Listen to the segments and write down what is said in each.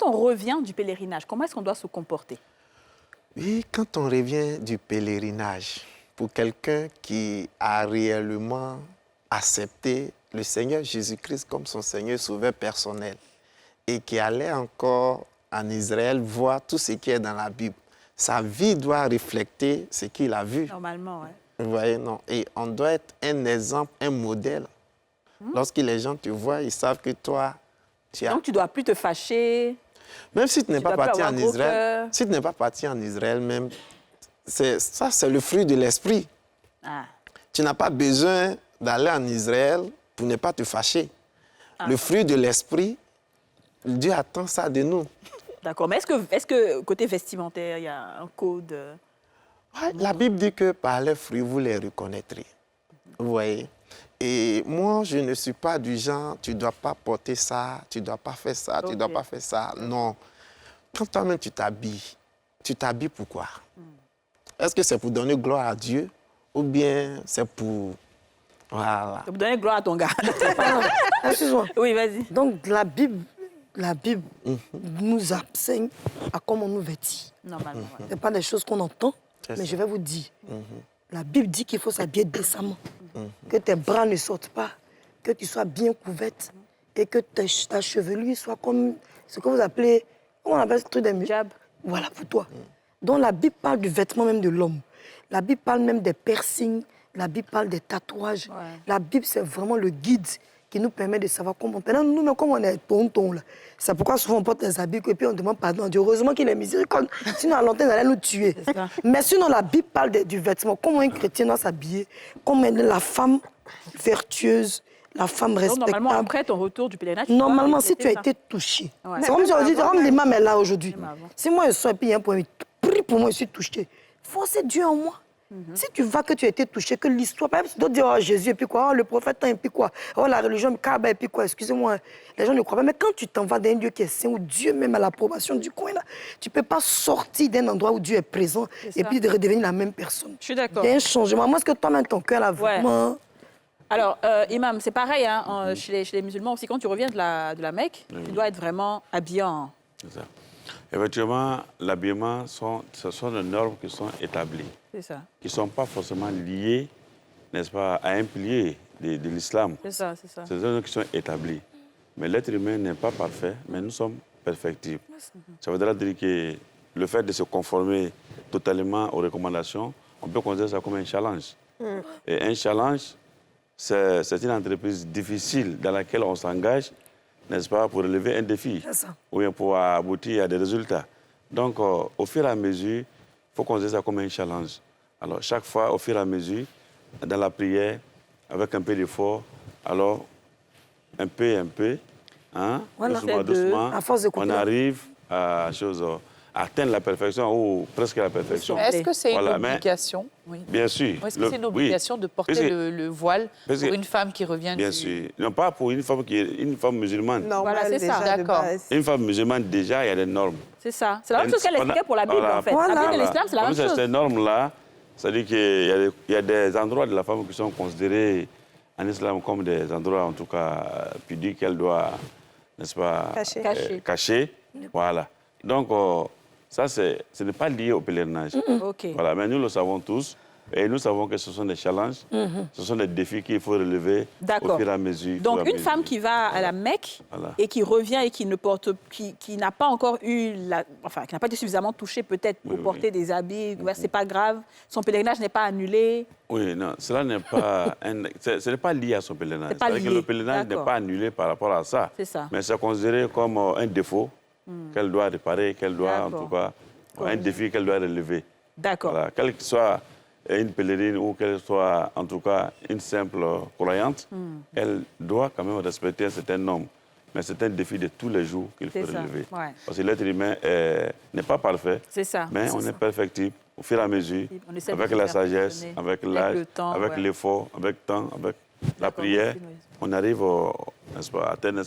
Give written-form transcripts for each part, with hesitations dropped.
on revient du pèlerinage, comment est-ce qu'on doit se comporter? Oui, quand on revient du pèlerinage, pour quelqu'un qui a réellement accepté le Seigneur Jésus-Christ comme son Seigneur sauveur personnel et qui allait encore en Israël voir tout ce qui est dans la Bible, sa vie doit refléter ce qu'il a vu. Normalement, oui. Vous voyez, non. Et on doit être un exemple, un modèle. Lorsque les gens te voient, ils savent que toi, tu as... Donc, tu ne dois plus te fâcher. Même si tu n'es pas dois plus parti avoir en gros Israël, cœur. si tu n'es pas parti en Israël même, ça, c'est le fruit de l'esprit. Ah. Tu n'as pas besoin d'aller en Israël pour ne pas te fâcher. Le fruit de l'esprit, Dieu attend ça de nous. D'accord. Mais est-ce que côté vestimentaire, il y a un code? Ouais, la Bible dit que par les fruits, vous les reconnaîtrez. Vous voyez? Et moi, je ne suis pas du genre, tu ne dois pas porter ça, tu ne dois pas faire ça, tu ne dois pas faire ça. Non. Quand toi-même tu t'habilles pourquoi? Est-ce que c'est pour donner gloire à Dieu ou bien c'est pour... Voilà. Pour donner gloire à ton gars. Excuse-moi. Oui, vas-y. Donc, la Bible nous enseigne à comment nous vêtir. Normalement, Ce n'est pas des choses qu'on entend, mais ça. je vais vous dire. La Bible dit qu'il faut s'habiller décemment, que tes bras ne sortent pas, que tu sois bien couverte et que ta chevelure soit comme ce que vous appelez, comment on appelle ce truc des muscles? Jab. Voilà, pour toi. Donc la Bible parle du vêtement même de l'homme. La Bible parle même des piercings, la Bible parle des tatouages. Ouais. La Bible, c'est vraiment le guide qui nous permet de savoir comment... Maintenant, nous, comme on est tontons, là, c'est pourquoi souvent on porte des habits et puis on demande pardon à Dieu. Heureusement qu'il est miséricordieux, sinon à l'antenne, elle allait nous tuer. Mais sinon, la Bible parle du vêtement. Comment un chrétien doit s'habiller, comment la femme vertueuse, la femme Donc, respectable. normalement, après ton retour du pèlerinage, Normalement, si tu as ça. été touché, Ouais. c'est comme si on dit, comme l'imam est là aujourd'hui. Même avant. Si moi je sois et puis il y a un problème, prie pour moi, je suis touché. Forcez Dieu en moi. Si tu vois que tu as été touché, que l'histoire, par exemple, tu dois dire, oh Jésus, et puis quoi, oh le prophète, et puis quoi, oh la religion, Kaaba, et puis quoi, excusez-moi, les gens ne croient pas. Mais quand tu t'en vas d'un Dieu qui est saint, où Dieu même a l'approbation du coin, là, tu ne peux pas sortir d'un endroit où Dieu est présent et puis de redevenir la même personne. Je suis d'accord. Il y a un changement. Moi, est-ce que toi-même, ton cœur, là, vraiment... Alors, Imam, c'est pareil hein, chez les musulmans aussi. Quand tu reviens de la Mecque, tu dois être vraiment habillant. C'est ça. Effectivement, l'habillement, ce sont des normes qui sont établies, C'est ça. qui ne sont pas forcément liées, n'est-ce pas, à un pilier de l'islam. C'est ça, c'est ça. C'est des normes qui sont établies. Mais l'être humain n'est pas parfait, mais nous sommes perfectibles. Ça voudra dire que le fait de se conformer totalement aux recommandations, on peut considérer ça comme un challenge. Et un challenge, c'est une entreprise difficile dans laquelle on s'engage, n'est-ce pas, pour relever un défi ou bien pour aboutir à des résultats. Donc, au fur et à mesure, il faut considérer ça comme un challenge. Alors, chaque fois, au fur et à mesure, dans la prière, avec un peu d'effort, alors, un peu, hein, Voilà. doucement, À force de on arrive à atteindre la perfection ou presque la perfection. Est-ce que c'est Voilà, une mais- obligation? Oui. Bien sûr. Est-ce que c'est une obligation de porter Parce que- le voile parce que- pour une femme qui revient Bien du... sûr. Non, pas pour une femme qui est une femme musulmane. Voilà, c'est ça. D'accord. Une femme musulmane, déjà, il y a des normes. C'est ça. C'est la même chose qu'elle expliquait pour la Bible, Voilà. en fait. Voilà. La Bible de l'islam, c'est la même Comme chose. Ces normes-là, c'est-à-dire qu'il y a des endroits de la femme qui sont considérés en islam comme des endroits, en tout cas, pudiques qu'elle doit, n'est-ce pas, cacher. Voilà. Donc, ça, ce n'est pas lié au pèlerinage. OK. Voilà. Mais nous le savons tous. Et nous savons que ce sont des challenges, ce sont des défis qu'il faut relever au D'accord. fur et à mesure. Donc, une femme qui va à la Mecque Voilà. et qui revient et qui n'a pas encore qui n'a pas été suffisamment touchée peut-être pour Oui. porter des habits, c'est pas grave, son pèlerinage n'est pas annulé. Oui, non, cela n'est pas, ce n'est pas lié à son pèlerinage. C'est pas C'est-à-dire que lié. le pèlerinage n'est D'accord. pas annulé par rapport à ça. C'est ça. Mais c'est considéré comme un défaut qu'elle doit réparer, qu'elle doit, en D'accord. tout cas, un défi qu'elle doit relever. D'accord. Voilà. Quelle que soit une pèlerine ou qu'elle soit, en tout cas, une simple croyante, elle doit quand même respecter un certain nombre. Mais c'est un défi de tous les jours qu'il faut C'est ça, relever. ouais. Parce que l'être humain n'est pas parfait, C'est ça. mais on est perfectible au fur et à mesure, On essaie de avec se la faire sagesse, fonctionner. avec Avec l'âge, le temps, avec ouais. l'effort, avec le temps, avec la D'accord, prière, merci, Moïse. on arrive n'est-ce pas, à atteindre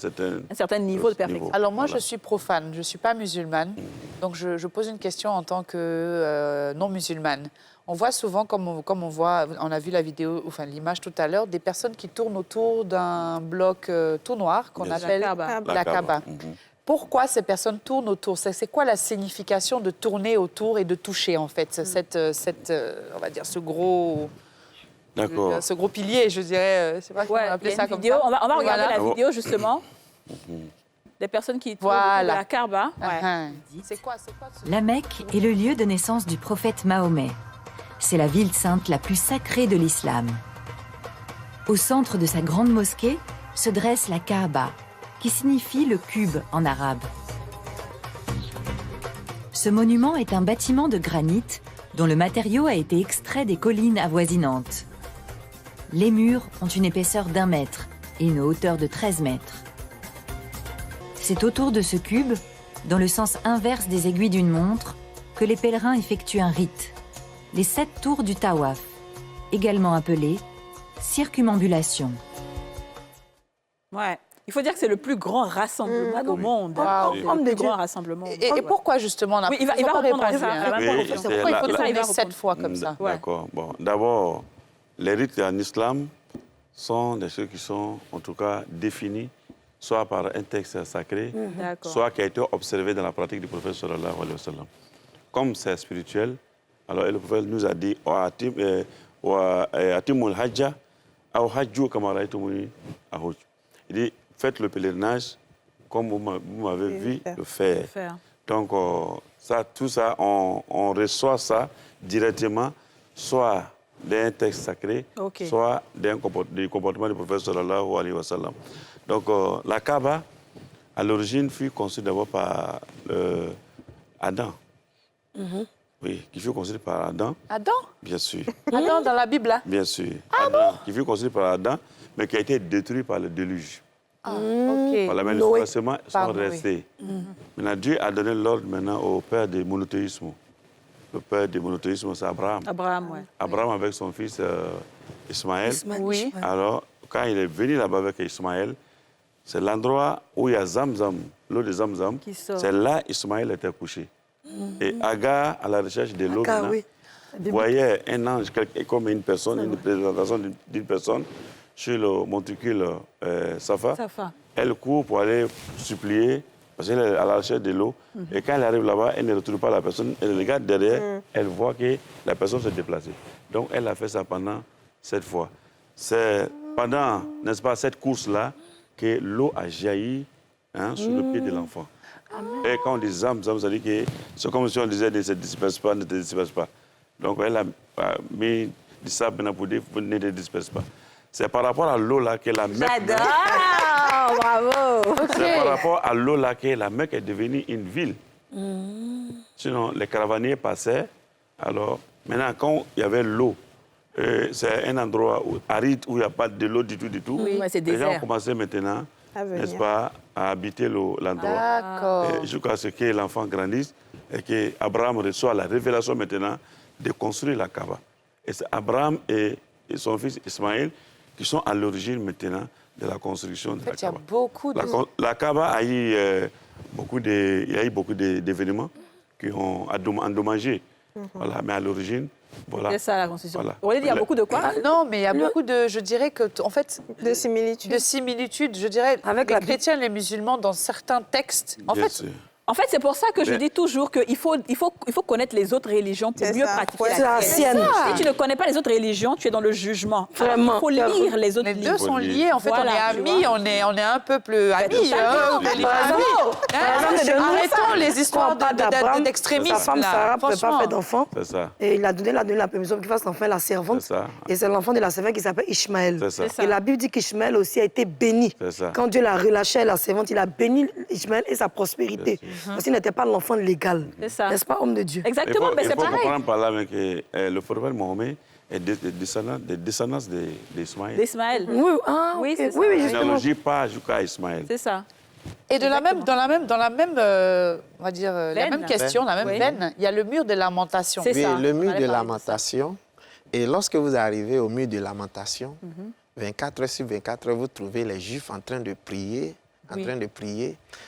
Un certain niveau de perfection. Alors moi, Voilà. je suis profane, je ne suis pas musulmane. Donc je pose une question en tant que non-musulmane. On voit souvent, comme on a vu la vidéo, enfin l'image tout à l'heure, des personnes qui tournent autour d'un bloc tout noir qu'on Bien sûr. appelle La Kaaba. la Kaaba. pourquoi ces personnes tournent autour? C'est quoi la signification de tourner autour et de toucher, en fait, on va dire, ce gros pilier, je dirais, je sais pas comment on va appeler ça comme ça. On va regarder Voilà. la vidéo, justement. Des personnes qui tournent autour de la Kaaba. Ouais. C'est quoi La Mecque est le lieu de naissance du prophète Mahomet. C'est la ville sainte la plus sacrée de l'islam. Au centre de sa grande mosquée se dresse la Kaaba, qui signifie le cube en arabe. Ce monument est un bâtiment de granit dont le matériau a été extrait des collines avoisinantes. Les murs ont une épaisseur d'1 mètre et une hauteur de 13 mètres. C'est autour de ce cube, dans le sens inverse des aiguilles d'une montre, que les pèlerins effectuent un rite, les 7 tours du Tawaf, également appelées circumambulation. Ouais. Il faut dire que c'est le plus grand rassemblement au monde. Homme de Le plus Dieu. grand rassemblement. Et pourquoi, justement, on a Il va répondre à ça. Oui, Pourquoi il faut la- tourner la- 7 fois comme ça? D'accord. Bon, d'abord, les rites en islam sont des choses qui sont, en tout cas, définis soit par un texte sacré, D'accord. soit qui a été observé dans la pratique du prophète sallallahu alayhi wa sallam. Comme c'est spirituel, alors le prophète nous a dit atimul hajja aw hajju kama ra'aytumuni ahujj. Il dit faites le pèlerinage comme vous m'avez vu le faire. Donc tout ça, on reçoit ça directement, soit d'un texte sacré, soit du comportement du prophète sallallahu alayhi wa sallam. Donc la Kaaba, à l'origine, fut construite d'abord par Adam. Oui, qui fut construite par Adam. Adam? Bien sûr. Adam dans la Bible, là? Bien sûr. Adam, qui fut construit par Adam, mais qui a été détruit par le déluge. OK. Voilà, mais les commencements sont restés. Maintenant, Dieu a donné l'ordre maintenant au père du monothéisme. Le père du monothéisme, c'est Abraham. Abraham, ouais. Abraham avec son fils Ismaël. Oui. Alors, quand il est venu là-bas avec Ismaël, c'est l'endroit où il y a Zamzam, l'eau de Zamzam. Qui sort. C'est là Ismaël était couché. Et Agar, à la recherche de l'eau, Agar, oui. voyait un ange comme une personne, une représentation d'une personne sur le monticule Safa. Elle court pour aller supplier, parce qu'elle est à la recherche de l'eau. Et quand elle arrive là-bas, elle ne retrouve pas la personne. Elle regarde derrière, elle voit que la personne s'est déplacée. Donc elle a fait ça pendant 7 fois. C'est pendant, n'est-ce pas, cette course-là que l'eau a jailli sur le pied de l'enfant. Et quand on dit Zamzam, ça dit que c'est comme si on disait ne se disperse pas, ne te disperse pas. Donc elle a mis du sable maintenant pour dire ne te disperse pas. C'est par rapport à l'eau là que la Mecque. J'adore, bravo. C'est par rapport à l'eau là que la Mecque est devenue une ville. Sinon, les caravaniers passaient. Alors, maintenant, quand il y avait l'eau, c'est un endroit aride où il n'y a pas de l'eau du tout. Oui, c'est les gens ont désert. commencé maintenant, n'est-ce pas, à habiter l'endroit. D'accord. Jusqu'à ce que l'enfant grandisse et qu'Abraham reçoit la révélation maintenant de construire la Kaaba. Et c'est Abraham et son fils Ismaël qui sont à l'origine maintenant de la construction de la Il y a Kaaba. beaucoup de... La Kaaba a eu beaucoup d'événements qui ont endommagé. Voilà, mais à l'origine, voilà. C'est ça la constitution. Voilà. On dit il y a beaucoup de quoi? Non, mais il y a beaucoup de, je dirais que, en fait, De similitude. de similitudes, je dirais, Avec les la chrétiens et les musulmans dans certains textes. En Bien fait, sûr. En fait, c'est pour ça que je Mais- dis toujours qu'il faut connaître les autres religions pour C'est mieux ça. pratiquer Ouais, c'est la sienne. Si tu ne connais pas les autres religions, tu es dans le jugement. Vraiment. Il faut lire les autres les deux livres. sont liés. En fait, Voilà, on tu est amis, vois. on est un peu plus amis. Exactement. que les Par amis. exemple, Arrêtons les histoires quand on parle d'Abraham, d'extrémisme. sa femme là. Sarah ne pouvait pas Franchement. faire d'enfant. C'est ça. Et il a donné la permission qu'il fasse l'enfant à la servante. C'est ça. Et c'est l'enfant de la servante qui s'appelle Ishmaël. C'est ça. C'est ça. Et la Bible dit qu'Ishmaël aussi a été béni. C'est ça. Quand Dieu l'a relâché à la servante, il a béni Ishmaël et sa prospérité. Parce qu'il n'était pas l'enfant légal. C'est ça. N'est-ce pas, homme de Dieu? Exactement, mais il c'est faut pareil. comprendre par là mais que le prophète Mohammed est des descendants d'Ismaël. D'Ismaël. Oui, ah, Oui, ok. c'est ça. oui, Il justement. n'allogie pas jusqu'à Ismaël. C'est ça. Et dans la même, on va dire, la Veine. même question, la même Oui. veine, il y a le mur de lamentation. C'est Oui, ça. le On mur allait de parler lamentation. Et lorsque vous arrivez au mur de lamentation, 24 heures sur 24 heures, vous trouvez les Juifs en train de prier, Oui.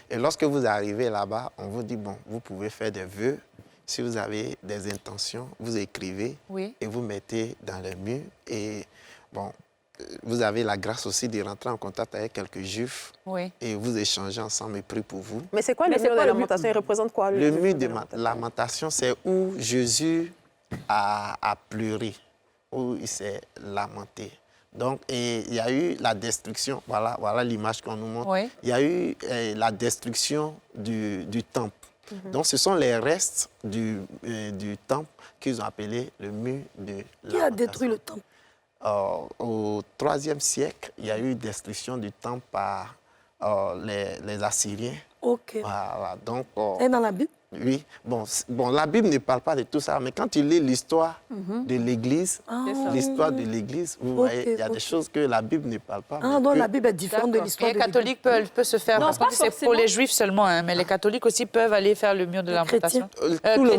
Et lorsque vous arrivez là-bas, on vous dit, bon, vous pouvez faire des vœux. Si vous avez des intentions, vous écrivez Oui. et vous mettez dans le mur. Et bon, vous avez la grâce aussi de rentrer en contact avec quelques juifs Oui. et vous échangez ensemble et priez pour vous. Mais c'est quoi le mur de lamentation? Il représente quoi? Le mur de lamentation, c'est où Jésus a pleuré, où il s'est lamenté. Donc, et il y a eu la destruction, voilà l'image qu'on nous montre. Oui. Il y a eu la destruction du temple. Donc, ce sont les restes du temple qu'ils ont appelé le mur de lamentation. Qui a détruit le temple? Au IIIe siècle, il y a eu destruction du temple par les Assyriens. Ok. Voilà, donc... Et dans la Bible? Oui, bon, la Bible ne parle pas de tout ça, mais quand tu lis l'histoire de l'Église, vous voyez, il y a des choses que la Bible ne parle pas. Ah, donc la Bible est différente de l'histoire de Les catholiques peuvent se faire... Non, parce que pas c'est pour forcément. les juifs seulement, hein, mais les catholiques aussi peuvent aller faire le mur de lamentation. Tout le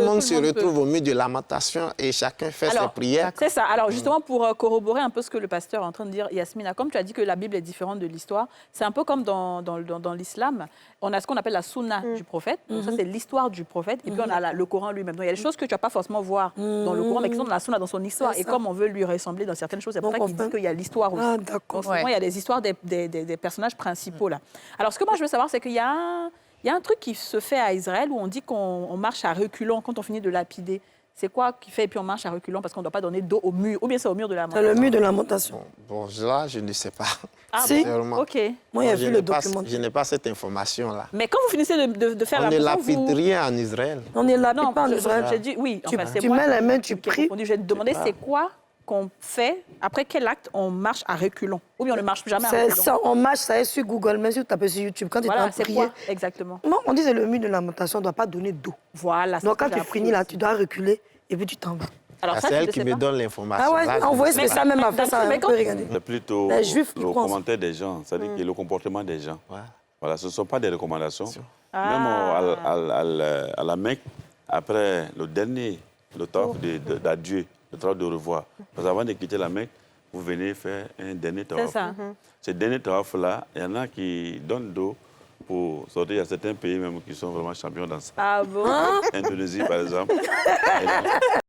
monde se peut. retrouve au milieu de lamentation et chacun fait ses prières. C'est ça. Alors, justement, pour corroborer un peu ce que le pasteur est en train de dire, Yasmina, comme tu as dit que la Bible est différente de l'histoire, c'est un peu comme dans l'islam. On a ce qu'on appelle la sunna du prophète. Donc, ça, c'est l'histoire du prophète. Et puis, on a le Coran lui-même. Donc, il y a des choses que tu ne vas pas forcément voir dans le Coran, mais qui sont dans la sunna, dans son histoire. Et comme on veut lui ressembler dans certaines choses, c'est pour ça qu'il dit qu'il y a l'histoire aussi. Ah, d'accord. Donc, souvent, il y a des histoires des personnages principaux, là. Alors, ce que moi, je veux savoir, c'est qu'il y a un truc qui se fait à Israël où on dit qu'on marche à reculons quand on finit de lapider. C'est quoi qui fait et puis on marche à reculons parce qu'on ne doit pas donner dos au mur, ou bien c'est au mur de la C'est le mur de lamentation. Bon, là, je ne sais pas. Ah, Si. bon? OK. Moi, j'ai vu le document. document. Je n'ai pas cette information-là. Mais quand vous finissez de faire On la ne prière, lapide rien en Israël. On est là, Non, pas en j'ai Israël. dit oui. Tu, Enfin, c'est tu moi mets les mains, tu qui ai pries. confondu. Je vais te demander c'est quoi qu'on fait, après quel acte on marche à reculons. Ou bien on ne marche jamais à reculons. Ça, on marche, ça est sur Google, mais si tu tapes sur YouTube, quand tu es en Voilà, train de c'est prier. quoi exactement? Non, on dit que le mur de lamentation ne doit pas donner d'eau. Voilà. Donc quand ça, tu j'ai finis là, appris tu dois reculer et puis tu t'en vas. Alors, ça, C'est tu elle ne qui sais me pas. donne l'information. Ah ouais, Là, je envoyez ne sais ce que pas. ça même à faire, ça, mais on quand- peut regarder. C'est plutôt Les Juifs qui le croient en ça. commentaire des gens, c'est-à-dire que le comportement des gens. Ouais. Voilà, ce ne sont pas des recommandations. Ah. Même à la Mecque, après le dernier, le tawaf d'adieu, le tawaf de revoir, parce qu'avant de quitter la Mecque, vous venez faire un dernier tawaf. C'est ça. Ce dernier tawaf-là, il y en a qui donnent d'eau pour sortir. Il y a certains pays même qui sont vraiment champions dans ça. Ah bon? Indonésie, par exemple. Et donc,